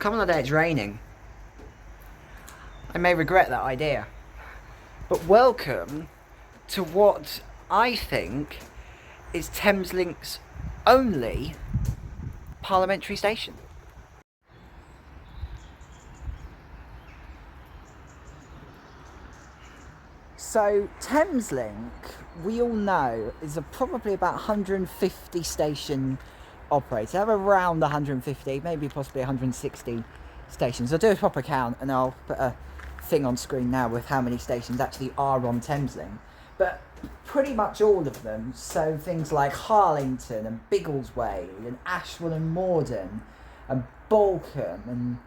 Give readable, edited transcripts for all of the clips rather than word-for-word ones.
come on a day it's raining. I may regret that idea. But welcome to what I think is Thameslink's only Parliamentary Station. So Thameslink, we all know, is probably about 150 station operator. They have around 150, maybe possibly 160 stations. I'll do a proper count and I'll put a thing on screen now with how many stations actually are on Thameslink. But pretty much all of them, so things like Harlington and Biggleswade and Ashwell and Morden and Balcombe and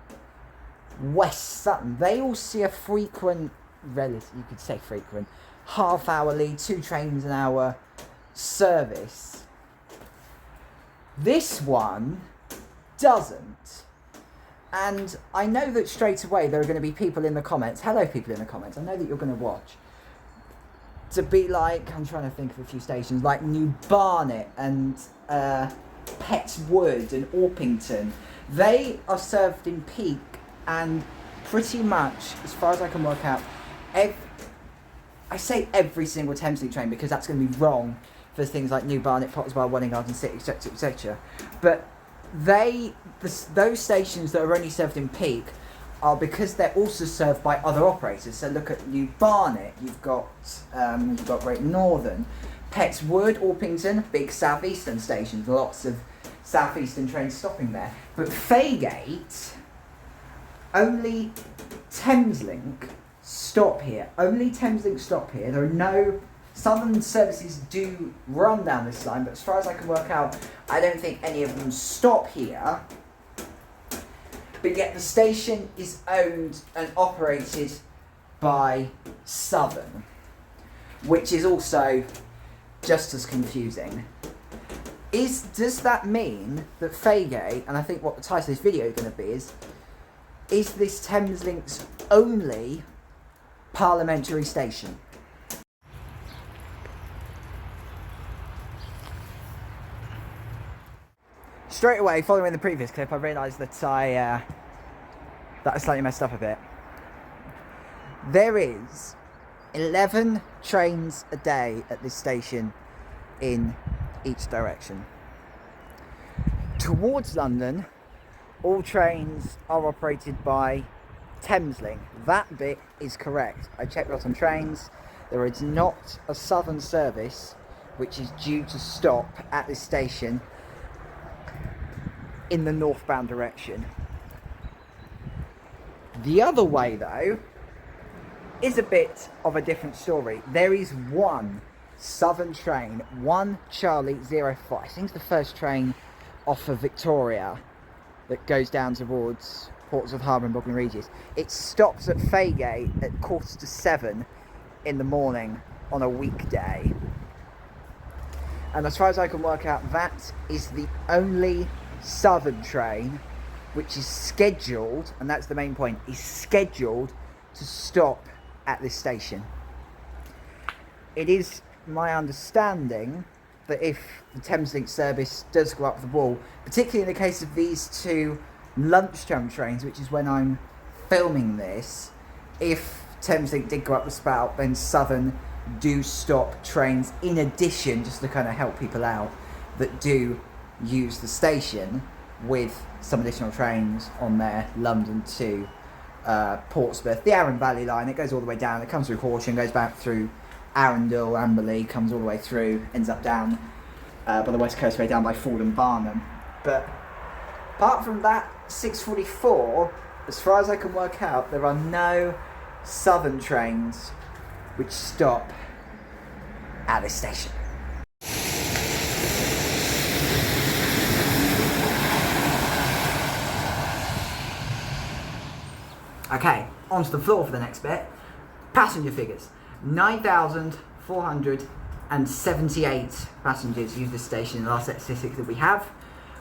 West Sutton, they all see a frequent, you could say frequent, half-hourly, 2 trains an hour service. This one doesn't. And I know that straight away there are going to be people in the comments, hello people in the comments, I know that you're going to watch, to be like, I'm trying to think of a few stations, like New Barnet and Petts Wood and Orpington. They are served in peak, and pretty much, as far as I can work out, I say every single Thameslink train because that's going to be wrong for things like New Barnet, Pottersbar, Welling Garden City, etc, etc. But those stations that are only served in peak are because they're also served by other operators. So look at New Barnet, you've got Great Northern, Petts Wood, Orpington, big southeastern stations, lots of southeastern trains stopping there. But Faygate, only Thameslink stop here. Only Thameslink stop here. There are no southern services do run down this line, but as far as I can work out, I don't think any of them stop here. But yet the station is owned and operated by Southern, which is also just as confusing. Does that mean that Faygate, and I think what the title of this video is going to be, is this Thameslink's only Parliamentary Station? Straight away, following the previous clip, I realised that I slightly messed up a bit. There is 11 trains a day at this station in each direction. Towards London, all trains are operated by Thameslink. That bit is correct. I checked out on trains. There is not a southern service which is due to stop at this station in the northbound direction. The other way though is a bit of a different story. There is one southern train, 1 Charlie 05, I think it's the first train off of Victoria that goes down towards Portsmouth Harbour and Bognor Regis. It stops at Faygate at 6:45 in the morning on a weekday. And as far as I can work out, that is the only southern train which is scheduled, and that's the main point, is scheduled to stop at this station. It is my understanding that if the Thameslink service does go up the wall, particularly in the case of these 2 lunchtime trains, which is when I'm filming this, if Thameslink did go up the spout, then Southern do stop trains in addition, just to kind of help people out that do use the station, with some additional trains on there, London to Portsmouth, the Arun Valley line. It goes all the way down, it comes through Horsham, goes back through Arundel, Amberley, comes all the way through, ends up down by the west coast, way down by Ford and Barnham. But apart from that, 6:44, as far as I can work out, there are no southern trains which stop at this station. Okay, onto the floor for the next bit. Passenger figures. 9,478 passengers use this station in the last statistics that we have,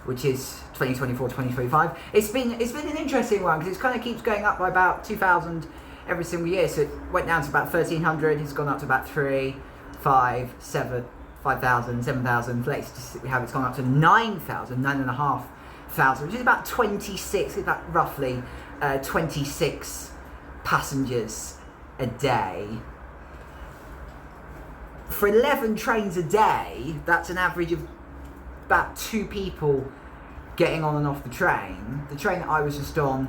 which is 2024-2025. It's been an interesting one because it kind of keeps going up by about 2,000 every single year. So it went down to about 1,300. It's gone up to about 3, 5, 7, 5,000, 7,000. The latest statistic we have, it's gone up to 9,000, 9,500 which is about 26, about roughly 26 passengers a day. For 11 trains a day, that's an average of about 2 people getting on and off the train. The train that I was just on,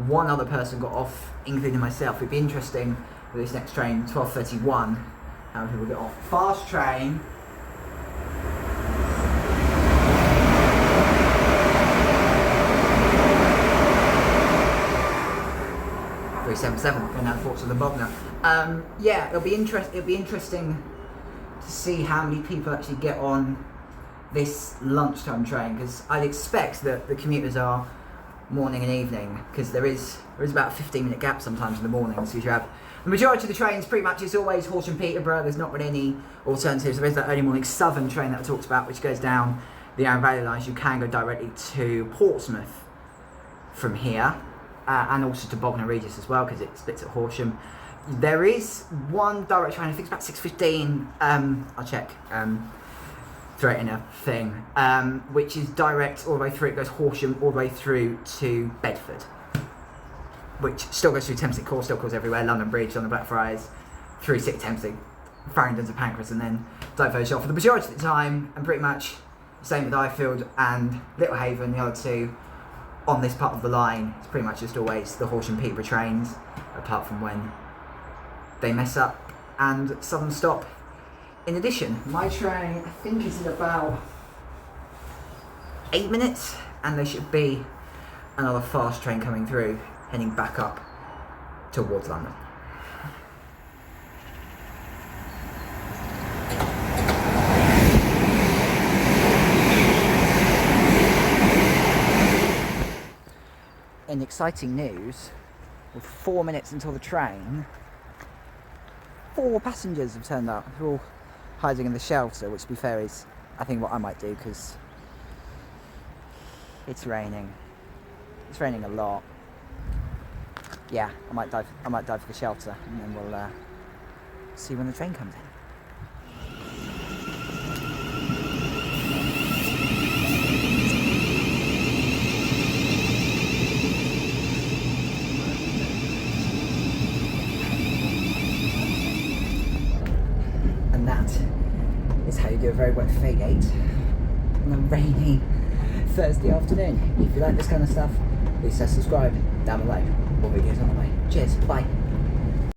one other person got off, including myself. It'd be interesting with this next train, 12:31, how many people get off. Fast train. Going down Forks of the Bognor. Yeah, it'll be interesting to see how many people actually get on this lunchtime train, because I'd expect that the commuters are morning and evening, because there is about a 15-minute gap sometimes in the morning, so you have the majority of the trains pretty much it's always Horsham Peterborough. There's not really any alternatives. There is that early morning Southern train that I talked about, which goes down the Arun Valley lines. You can go directly to Portsmouth from here, and also to Bognor Regis as well, because it splits at Horsham. There is one direct train, I think it's about 6:15, I'll check, throw it in a thing, which is direct all the way through. It goes Horsham all the way through to Bedford, which still goes through Thameslink Core, still goes everywhere, London Bridge, London Blackfriars, through City Thameslink, Farringdon to Pancras, and then diverge off for the majority of the time, and pretty much the same with Ifield and Littlehaven, the other two on this part of the line. It's pretty much just always the Horsham Peterborough trains, apart from when they mess up and Southern stop. In addition, my train I think is in about 8 minutes, and there should be another fast train coming through heading back up towards London. In exciting news, with 4 minutes until the train, 4 passengers have turned up. They're all hiding in the shelter, which to be fair is I think what I might do, because it's raining. It's raining a lot. Yeah, I might dive for the shelter, and then we'll see when the train comes in. And that is how you do a very wet Faygate on a rainy Thursday afternoon. If you like this kind of stuff, please subscribe down below. More videos on the way. Cheers, bye.